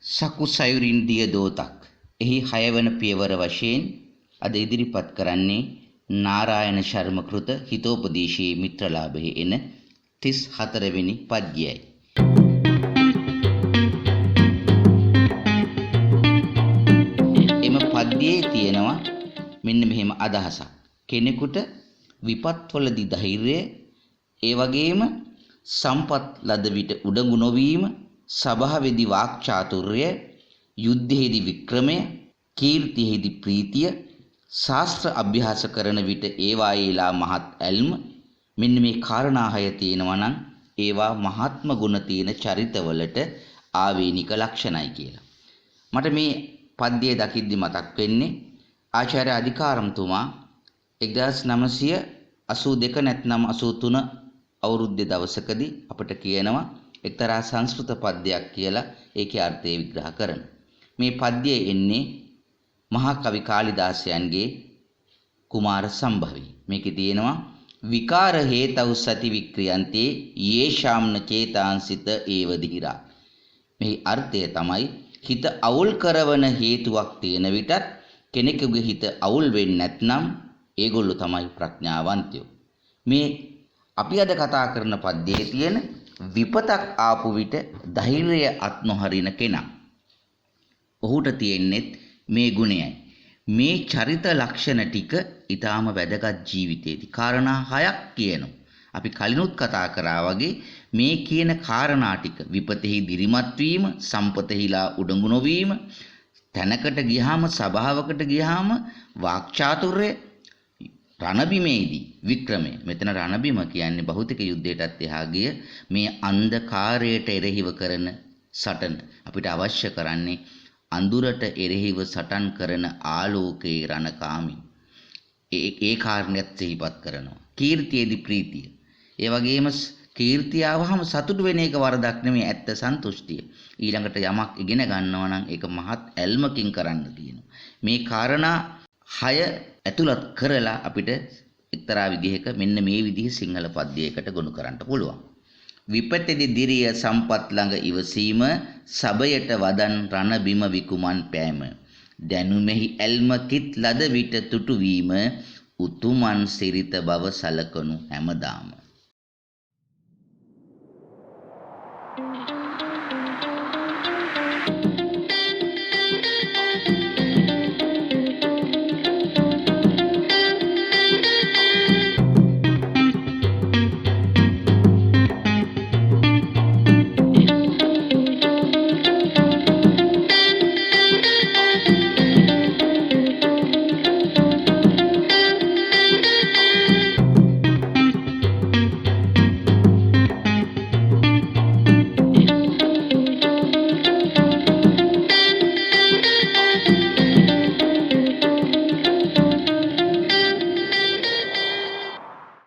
සකු සයුරින් දිය දෝතක්. එහි 6 වන පියවර වශයෙන් අද ඉදිරිපත් කරන්නේ නාරායණශර්ම කෘත හිතෝපදේශයේ මිත්‍රලාභයේ එන 34 වෙනි පද්‍යයයි. එම පද්‍යයේ තියෙනවා මෙන්න මෙහෙම අදහසක්. කෙනෙකුට විපත්වලදී ධෛර්යය, ඒ වගේම සම්පත් ලද විට උඩඟු නොවීම, සභාවේදී වාක් චාතුර්ය, යුද්ධයේදී වික්‍රමය, කීර්තියේදී ප්‍රීතිය, ශාස්ත්‍ර අභ්‍යාස කරන විට ඒවායේලා මහත් ඇල්ම, මෙන්න මේ කාරණා 6 තියෙනවා නම් ඒවා මහත්ම ගුණ තියෙන චරිතවලට ආවේනික ලක්ෂණයි කියලා. මට මේ පද්‍යය දකිද්දි මතක් වෙන්නේ ආචාර්ය අධිකාරම්තුමා 1982 නැත්නම් 83 අවුරුද්දේ දවසකදී අපිට කියනවා එක්තරා සංස්කෘත පද්‍යයක් කියලා ඒකේ අර්ථය විග්‍රහ කරන. මේ පද්‍යය එන්නේ මහා කවි කාලිදාසයන්ගේ කුමාර සම්භවී. මේකේ තියෙනවා විකාර හේතව් සති වික්‍රියන්තේ යේෂාම්න චේතාංසිත ඒව දිහිරා. මේ අර්ථය තමයි හිත අවුල් කරවන හේතුවක් තියෙන විටත් කෙනෙකුගේ හිත අවුල් වෙන්නේ නැත්නම් ඒගොල්ලෝ තමයි ප්‍රඥාවන්තයෝ. මේ අපි අද කතා කරන පද්‍යයේ තියෙන විපතක් ආපු විට ධෛර්යය අත් නොහරින කෙනා. ඔහුට තියෙන්නේ මේ ගුණයයි. මේ චරිත ලක්ෂණ ටික ඊටාම වැදගත් ජීවිතේදී කාරණා 6ක් කියනවා. අපි කලිනුත් කතා කරා වගේ මේ කියන කාරණා ටික විපතෙහි දිරිමත් වීම, සම්පතෙහිලා උඩඟු නොවීම, තැනකට ගියාම සභාවකට ගියාම වාක්චාතුර්ය, රණබිමේදී වික්‍රමය. මෙතන රණබිම කියන්නේ භෞතික යුද්ධයටත් එහා ගිය මේ අන්ධකාරයට එරෙහිව කරන සටන. අපිට අවශ්‍ය කරන්නේ අඳුරට එරෙහිව සටන් කරන ආලෝකයේ රණකාමී. ඒ කාරණයක් සිහිපත් කරනවා. කීර්තියේදී ප්‍රීතිය. ඒ වගේම කීර්තිය ආවහම සතුටු වෙන එක වරදක් නෙමෙයි, ඇත්ත සන්තුෂ්ටිය. ඊළඟට යමක් ඉගෙන ගන්නවා නම් ඒක මහත් ඇල්මකින් කරන්න තියෙනවා. මේ කාරණා 6 ඇතුළත් කරලා අපිට එක්තරා විදිහක මෙන්න මේ විදිහේ සිංහල පද්‍යයකට ගොනු කරන්න පුළුවන්. විපතෙදි දිරිය සම්පත් ළඟ ඉවසීම, සබයට වදන් රණ බිම විකුමන් පෑම, දැනුමෙහි ඇල්ම කිත් ලද විට තුටු වීම, උතුමන් සිරිත බව සලකනු හැමදාම.